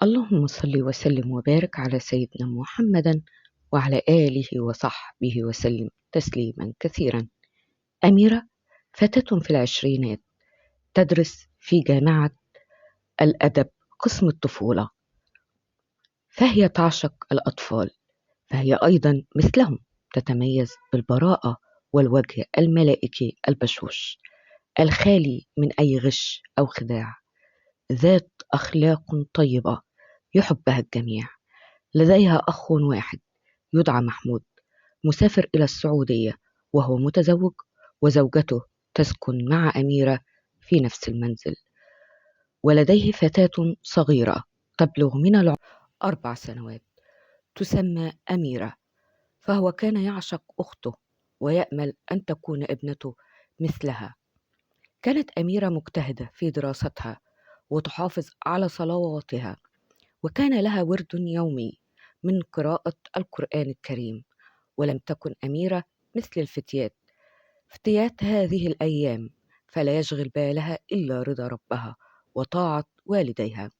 اللهم صل وسلم وبارك على سيدنا محمد وعلى آله وصحبه وسلم تسليما كثيرا. أميرة فتاة في العشرينات تدرس في جامعة الأدب قسم الطفولة، فهي تعشق الأطفال، فهي أيضا مثلهم تتميز بالبراءة والوجه الملائكي البشوش الخالي من أي غش أو خداع، ذات أخلاق طيبة يحبها الجميع. لديها أخ واحد يدعى محمود، مسافر إلى السعودية وهو متزوج، وزوجته تسكن مع أميرة في نفس المنزل، ولديه فتاة صغيرة تبلغ من العمر 4 سنوات تسمى أميرة، فهو كان يعشق أخته ويأمل أن تكون ابنته مثلها. كانت أميرة مجتهدة في دراستها وتحافظ على صلواتها، وكان لها ورد يومي من قراءة القرآن الكريم. ولم تكن أميرة مثل فتيات هذه الأيام، فلا يشغل بالها إلا رضا ربها وطاعة والديها،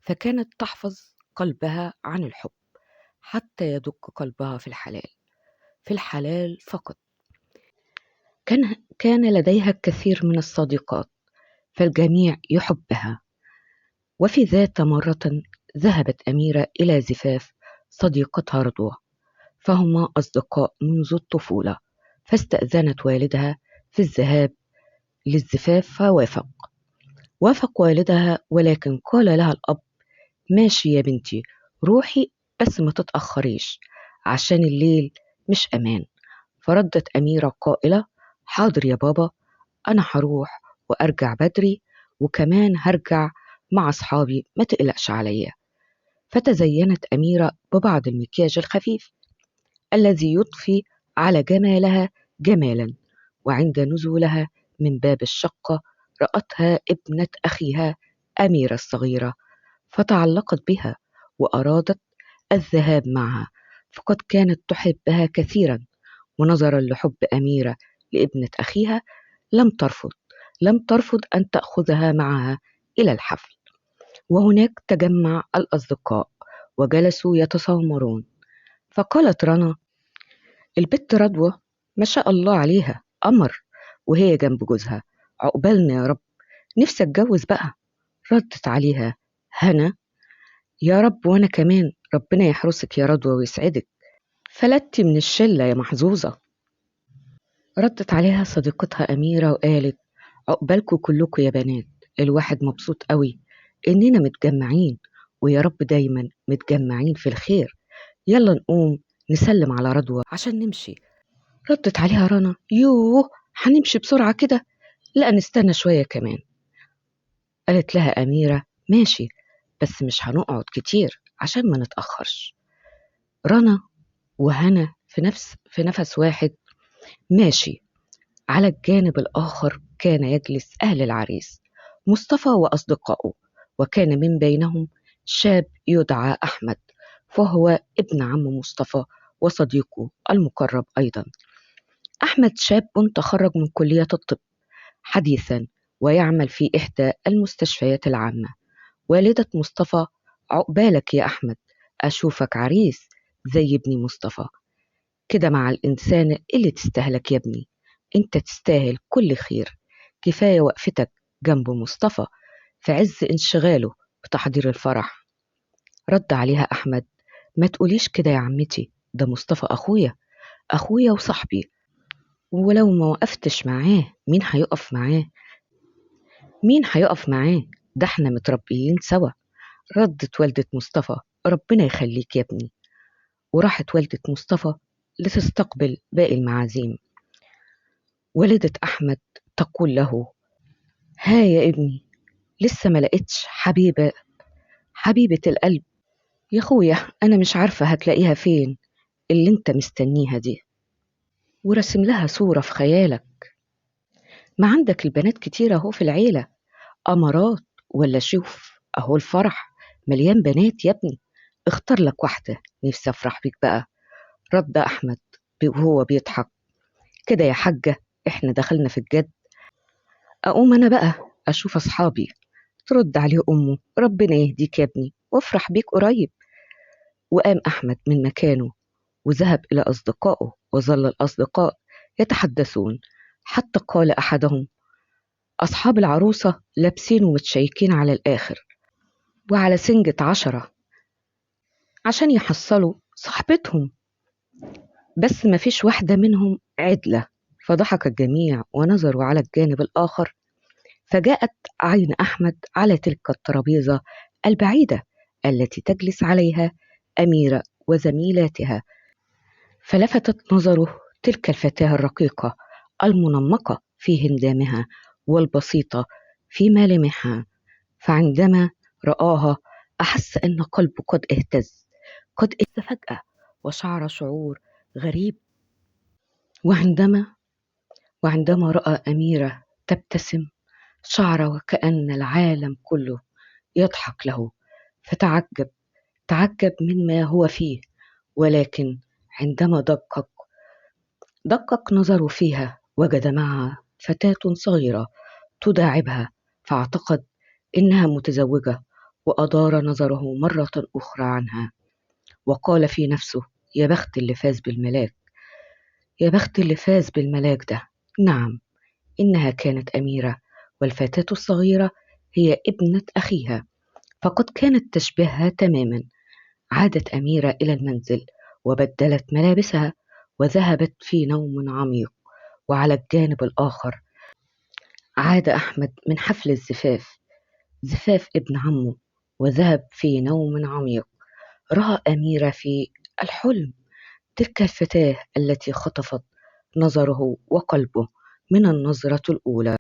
فكانت تحفظ قلبها عن الحب حتى يدق قلبها في الحلال فقط. كان لديها الكثير من الصديقات، فالجميع يحبها. وفي ذات مرة ذهبت أميرة إلى زفاف صديقتها رضوى، فهما أصدقاء منذ الطفولة، فاستأذنت والدها في الذهاب للزفاف وافق والدها، ولكن قال لها الأب: ماشي يا بنتي، روحي بس ما تتأخريش عشان الليل مش أمان. فردت أميرة قائلة: حاضر يا بابا، أنا هروح وأرجع بدري، وكمان هرجع مع أصحابي، ما تقلقش عليا. فتزينت أميرة ببعض المكياج الخفيف الذي يضفي على جمالها جمالا، وعند نزولها من باب الشقة رأتها ابنة أخيها أميرة الصغيرة، فتعلقت بها وأرادت الذهاب معها، فقد كانت تحبها كثيرا. ونظرا لحب أميرة لابنة أخيها لم ترفض أن تأخذها معها إلى الحفل. وهناك تجمع الأصدقاء وجلسوا يتسامرون، فقالت رنا: البت رضوى ما شاء الله عليها قمر، وهي جنب جوزها، عقبالنا يا رب، نفسي اتجوز بقى. ردت عليها هنا: يا رب، وانا كمان، ربنا يحرسك يا رضوى ويسعدك، فلتي من الشلة يا محظوظة. ردت عليها صديقتها أميرة وقالت: عقبالكوا كلكوا يا بنات، الواحد مبسوط قوي إننا متجمعين، ويا رب دايما متجمعين في الخير. يلا نقوم نسلم على رضوى عشان نمشي. ردت عليها رنا: يوه، هنمشي بسرعة كده؟ لا، نستنى شوية كمان. قالت لها أميرة: ماشي، بس مش هنقعد كتير عشان ما نتأخرش. رنا وهنا في نفس واحد: ماشي. على الجانب الآخر كان يجلس أهل العريس مصطفى وأصدقائه، وكان من بينهم شاب يدعى أحمد، فهو ابن عم مصطفى وصديقه المقرب أيضا. أحمد شاب تخرج من كلية الطب حديثا، ويعمل في إحدى المستشفيات العامة. والدة مصطفى: عقبالك يا أحمد، أشوفك عريس زي ابني مصطفى كده، مع الإنسان اللي تستاهلك يا ابني، أنت تستاهل كل خير. كفاية وقفتك جنب مصطفى في عز انشغاله بتحضير الفرح. رد عليها أحمد: ما تقوليش كده يا عمتي، ده مصطفى أخويا وصاحبي، ولو ما وقفتش معاه مين هيقف معاه؟ ده احنا متربيين سوا. ردت والدة مصطفى: ربنا يخليك يا ابني. وراحت والدة مصطفى لتستقبل باقي المعازيم. والدة أحمد تقول له: ها يا ابني، لسه ما لقيتش حبيبة القلب؟ يا اخويا، أنا مش عارفة هتلاقيها فين اللي انت مستنيها دي. ورسم لها صورة في خيالك. ما عندك البنات كتير اهو في العيلة، أمارات، ولا شوف أهو الفرح مليان بنات يا ابني، اختار لك واحدة، نفسي أفرح بيك بقى. رد أحمد وهو بيضحك: كده يا حاجة، إحنا دخلنا في الجد، أقوم أنا بقى أشوف أصحابي. ترد عليه أمه: ربنا يهديك يا ابني وافرح بيك قريب. وقام أحمد من مكانه وذهب إلى أصدقائه، وظل الأصدقاء يتحدثون حتى قال أحدهم: أصحاب العروسة لابسين ومتشيكين على الآخر وعلى سنجة 10 عشان يحصلوا صاحبتهم، بس ما فيش واحدة منهم عدلة. فضحك الجميع ونظروا على الجانب الآخر، فجاءت عين أحمد على تلك الترابيزة البعيدة التي تجلس عليها أميرة وزميلاتها، فلفتت نظره تلك الفتاة الرقيقة المنمقة في هندامها والبسيطة في ملامحها. فعندما رآها أحس أن قلبه قد اهتز فجأة، وشعر شعور غريب. وعندما رأى أميرة تبتسم شعر وكأن العالم كله يضحك له، تعجب مما هو فيه. ولكن عندما دقق نظره فيها وجد معها فتاة صغيرة تداعبها، فاعتقد إنها متزوجة، وأدار نظره مرة أخرى عنها وقال في نفسه: يا بخت اللي فاز بالملاك، يا بخت اللي فاز بالملاك ده. نعم، إنها كانت أميرة، والفتاة الصغيرة هي ابنة أخيها، فقد كانت تشبهها تماما. عادت أميرة إلى المنزل وبدلت ملابسها وذهبت في نوم عميق. وعلى الجانب الآخر عاد أحمد من حفل زفاف ابن عمه، وذهب في نوم عميق. رأى أميرة في الحلم تلك الفتاة التي خطفت نظره وقلبه من النظرة الأولى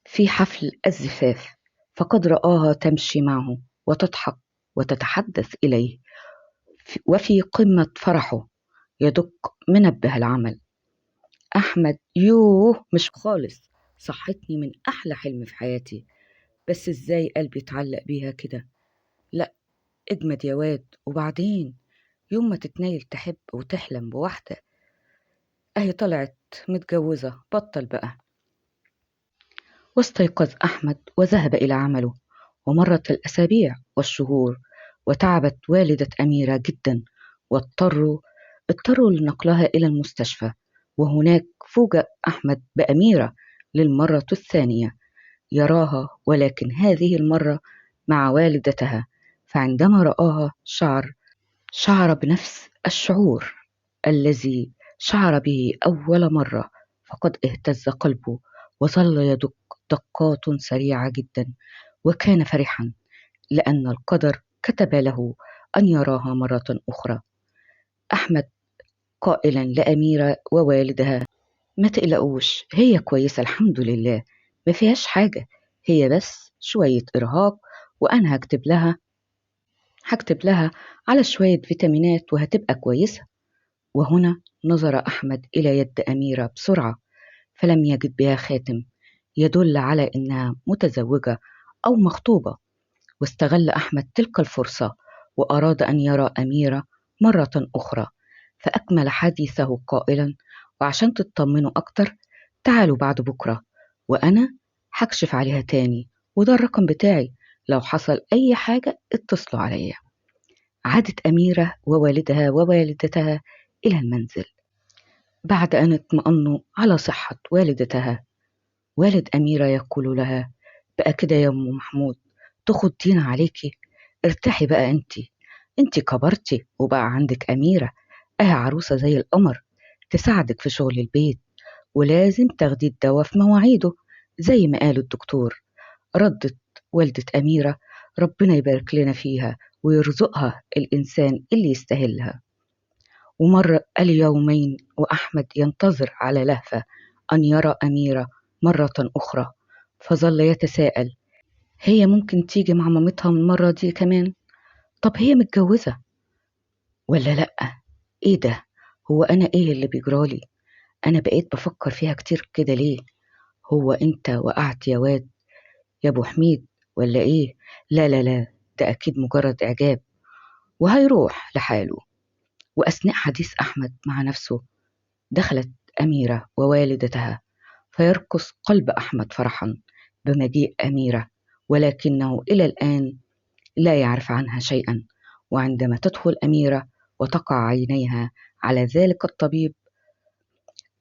في حفل الزفاف، فقد رآها تمشي معه وتضحك وتتحدث إليه، وفي قمة فرحه يدق منبه العمل. أحمد: يوه مش خالص، صحتني من أحلى حلم في حياتي، بس إزاي قلبي اتعلق بيها كده؟ لأ، اجمد يا واد. وبعدين يوم ما تتنيل تحب وتحلم بواحدة أهي طلعت متجوزة، بطل بقى. واستيقظ أحمد وذهب إلى عمله، ومرت الأسابيع والشهور، وتعبت والدة أميرة جدا، اضطروا لنقلها إلى المستشفى. وهناك فوجئ أحمد بأميرة للمرة الثانية يراها، ولكن هذه المرة مع والدتها. فعندما رآها شعر بنفس الشعور الذي شعر به أول مرة، فقد اهتز قلبه وظل يدق دقات سريعة جدا، وكان فرحا لأن القدر كتب له أن يراها مرة أخرى. أحمد قائلا لأميرة ووالدها: ما تقلقوش، هي كويسة الحمد لله، ما فيهاش حاجة، هي بس شوية إرهاق، وأنا هكتب لها على شوية فيتامينات وهتبقى كويسة. وهنا نظر أحمد إلى يد أميرة بسرعة، فلم يجد بها خاتم يدل على إنها متزوجة أو مخطوبة. واستغل أحمد تلك الفرصة وأراد أن يرى أميرة مرة أخرى، فأكمل حديثه قائلا: وعشان تطمنوا أكتر تعالوا بعد بكرة وأنا هكشف عليها تاني، وده الرقم بتاعي، لو حصل أي حاجة اتصلوا عليا. عادت أميرة ووالدها ووالدتها إلى المنزل بعد أن اطمأنوا على صحة والدتها. والد أميرة يقول لها: بقى كده يا أم محمود تخضينا عليكي، ارتاحي بقى، انتي كبرتي وبقى عندك أميرة عروسة زي القمر تساعدك في شغل البيت، ولازم تاخدي الدواء في مواعيده زي ما قال الدكتور. ردت والدة أميرة: ربنا يبارك لنا فيها ويرزقها الإنسان اللي يستاهلها. ومر اليومين وأحمد ينتظر على لهفة أن يرى أميرة مرة أخرى، فظل يتساءل: هي ممكن تيجي مع مامتها المرة دي كمان؟ طب هي متجوزة ولا لأ؟ إيه ده؟ هو أنا إيه اللي بيجرالي؟ أنا بقيت بفكر فيها كتير كده ليه؟ هو أنت وقعت يا واد يا أبو حميد ولا إيه؟ لا لا لا، ده أكيد مجرد إعجاب وهيروح لحاله. وأثناء حديث أحمد مع نفسه دخلت أميرة ووالدتها، فيرقص قلب أحمد فرحا بمجيء أميرة ولكنه إلى الآن لا يعرف عنها شيئا. وعندما تدخل أميرة وتقع عينيها على ذلك الطبيب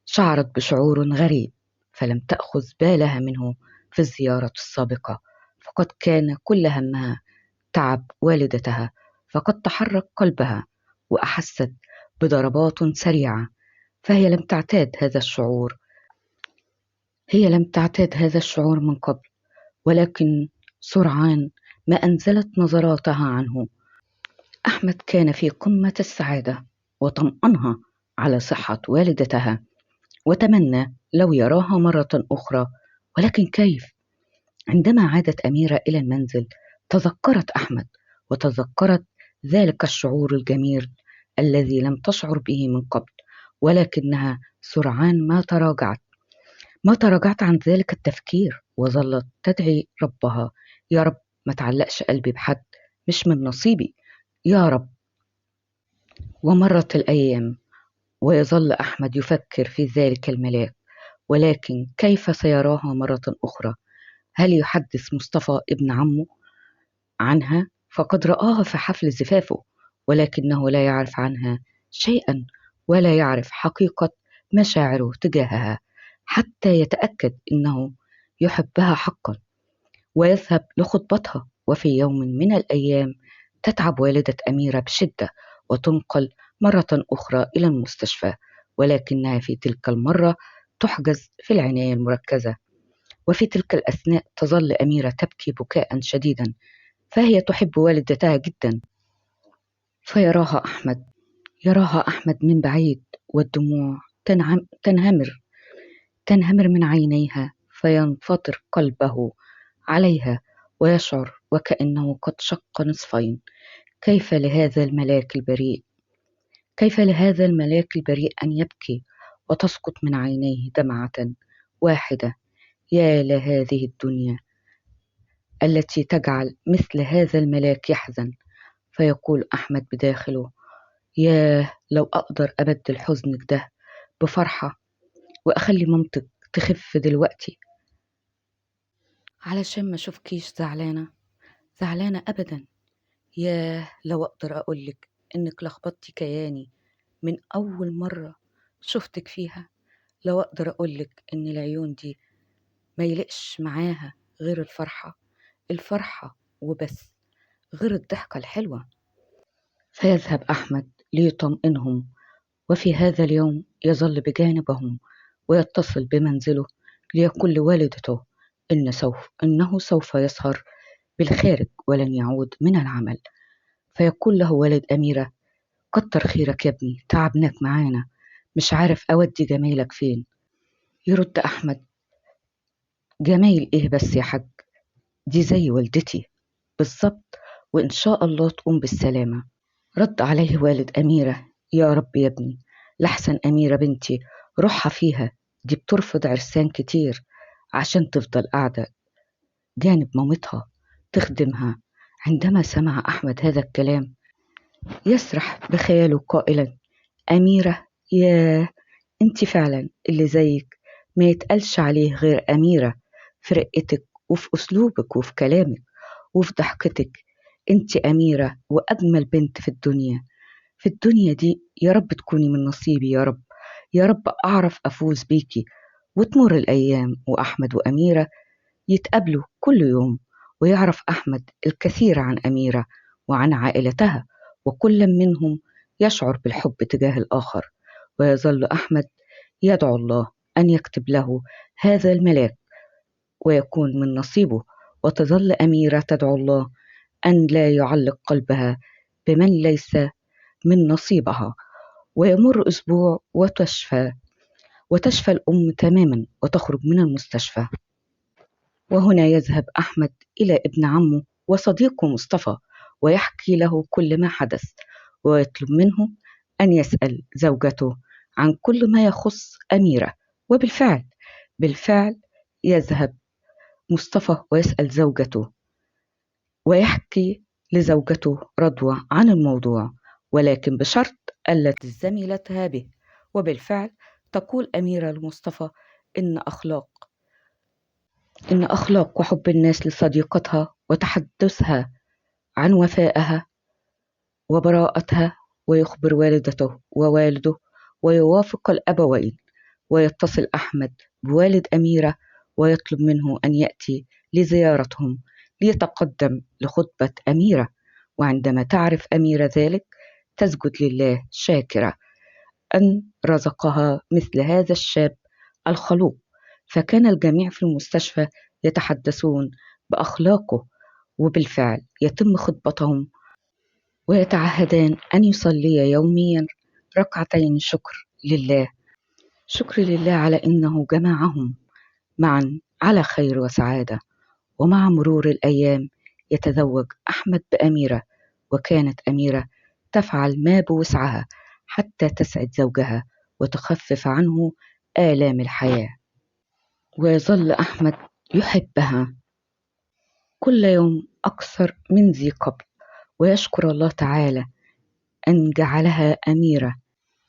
شعرت بشعور غريب، فلم تأخذ بالها منه في الزيارة السابقة، فقد كان كل همها تعب والدتها. فقد تحرك قلبها وأحست بضربات سريعة، فهي لم تعتاد هذا الشعور. من قبل، ولكن سرعان ما أنزلت نظراتها عنه. أحمد كان في قمة السعادة، وطمأنها على صحة والدتها، وتمنى لو يراها مرة أخرى. ولكن كيف؟ عندما عادت أميرة إلى المنزل تذكرت أحمد، وتذكرت ذلك الشعور الجميل الذي لم تشعر به من قبل، ولكنها سرعان ما تراجعت عن ذلك التفكير، وظلت تدعي ربها: يا رب ما تعلقش قلبي بحد، مش من نصيبي يا رب. ومرت الأيام، ويظل أحمد يفكر في ذلك الملاك، ولكن كيف سيراها مرة أخرى؟ هل يحدث مصطفى ابن عمه عنها؟ فقد رآها في حفل زفافه، ولكنه لا يعرف عنها شيئا، ولا يعرف حقيقة مشاعره تجاهها، حتى يتأكد أنه يحبها حقا ويذهب لخطبتها. وفي يوم من الأيام تتعب والدة أميرة بشدة، وتنقل مرة أخرى إلى المستشفى، ولكنها في تلك المرة تحجز في العناية المركزة. وفي تلك الأثناء تظل أميرة تبكي بكاء شديدا، فهي تحب والدتها جدا. يراها أحمد من بعيد، والدموع تنهمر من عينيها، فينفطر قلبه عليها، ويشعر وكأنه قد شق نصفين. كيف لهذا الملاك البريء أن يبكي وتسقط من عينيه دمعة واحدة؟ يا لهذه الدنيا التي تجعل مثل هذا الملاك يحزن. فيقول أحمد بداخله: ياه، لو أقدر أبدل حزنك ده بفرحة، وأخلي مامتك تخف دلوقتي، علشان ما أشوفكيش زعلانة أبدا. ياه، لو أقدر أقولك إنك لخبطتي كياني من أول مرة شفتك فيها. لو أقدر أقولك إن العيون دي ما يلقش معاها غير الفرحة وبس، غير الضحكة الحلوة. فيذهب أحمد ليطمئنهم، وفي هذا اليوم يظل بجانبهم ويتصل بمنزله ليقول لوالدته إنه سوف يسهر بالخارج ولن يعود من العمل. فيقول له والد أميرة: كتر خيرك يا ابني، تعبناك معانا، مش عارف أودي جمايلك فين. يرد أحمد: جمايل إيه بس يا حاج؟ دي زي والدتي بالظبط، وإن شاء الله تقوم بالسلامة. رد عليه والد أميرة: يا رب يا ابني، لحسن أميرة بنتي روحها فيها، دي بترفض عرسان كتير عشان تفضل قاعدة جانب مامتها تخدمها. عندما سمع أحمد هذا الكلام يسرح بخياله قائلا: أميرة؟ ياه، انت فعلا اللي زيك ما يتقالش عليه غير أميرة، في رقتك وفي أسلوبك وفي كلامك وفي ضحكتك. انت أميرة وأجمل بنت في الدنيا دي. يا رب تكوني من نصيبي يا رب، يا رب أعرف أفوز بيكي. وتمر الأيام، وأحمد وأميرة يتقابلوا كل يوم، ويعرف أحمد الكثير عن أميرة وعن عائلتها، وكل منهم يشعر بالحب تجاه الآخر. ويظل أحمد يدعو الله أن يكتب له هذا الملاك ويكون من نصيبه، وتظل أميرة تدعو الله أن لا يعلق قلبها بمن ليس من نصيبها. ويمر أسبوع وتشفى الأم تماما وتخرج من المستشفى. وهنا يذهب أحمد إلى ابن عمه وصديقه مصطفى، ويحكي له كل ما حدث، ويطلب منه أن يسأل زوجته عن كل ما يخص أميرة. بالفعل يذهب مصطفى ويسأل زوجته، ويحكي لزوجته رضوى عن الموضوع، ولكن بشرط ألا زميلتها به. وبالفعل تقول أميرة لمصطفى إن إن أخلاق وحب الناس لصديقتها وتحدثها عن وفائها وبراءتها، ويخبر والدته ووالده، ويوافق الأبوين، ويتصل أحمد بوالد أميرة ويطلب منه أن يأتي لزيارتهم ليتقدم لخطبة أميرة. وعندما تعرف أميرة ذلك تسجد لله شاكرة أن رزقها مثل هذا الشاب الخلوق. فكان الجميع في المستشفى يتحدثون بأخلاقه، وبالفعل يتم خطبتهم ويتعهدان أن يصليا يوميا ركعتين شكر لله، شكر لله على أنه جمعهم معا على خير وسعادة. ومع مرور الأيام يتزوج أحمد بأميرة، وكانت أميرة تفعل ما بوسعها حتى تسعد زوجها وتخفف عنه آلام الحياة. ويظل أحمد يحبها كل يوم أكثر من ذي قبل، ويشكر الله تعالى أن جعلها أميرة،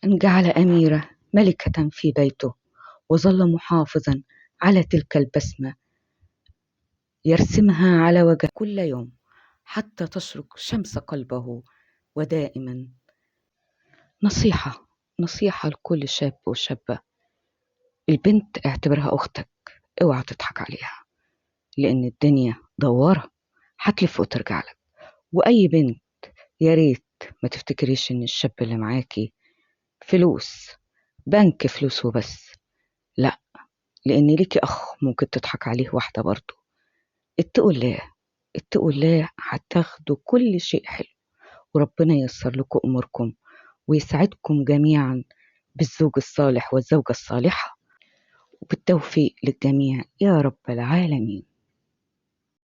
أن جعل أميرة ملكة في بيته، وظل محافظا على تلك البسمة يرسمها على وجه كل يوم حتى تشرق شمس قلبه. ودائما نصيحة لكل شاب وشابة: البنت اعتبرها أختك، اوعى تضحك عليها، لأن الدنيا دوارة هتلف وترجع لك. وأي بنت يا ريت ما تفتكريش إن الشاب اللي معاكي فلوس، بنك فلوس وبس، لا، لأن ليكي أخ ممكن تضحك عليه واحدة برضه. اتقوا الله، اتقوا الله، هتاخدوا كل شيء حلو، وربنا ييسر لكم أموركم ويسعدكم جميعا بالزوج الصالح والزوجة الصالحة، وبالتوفيق للجميع يا رب العالمين.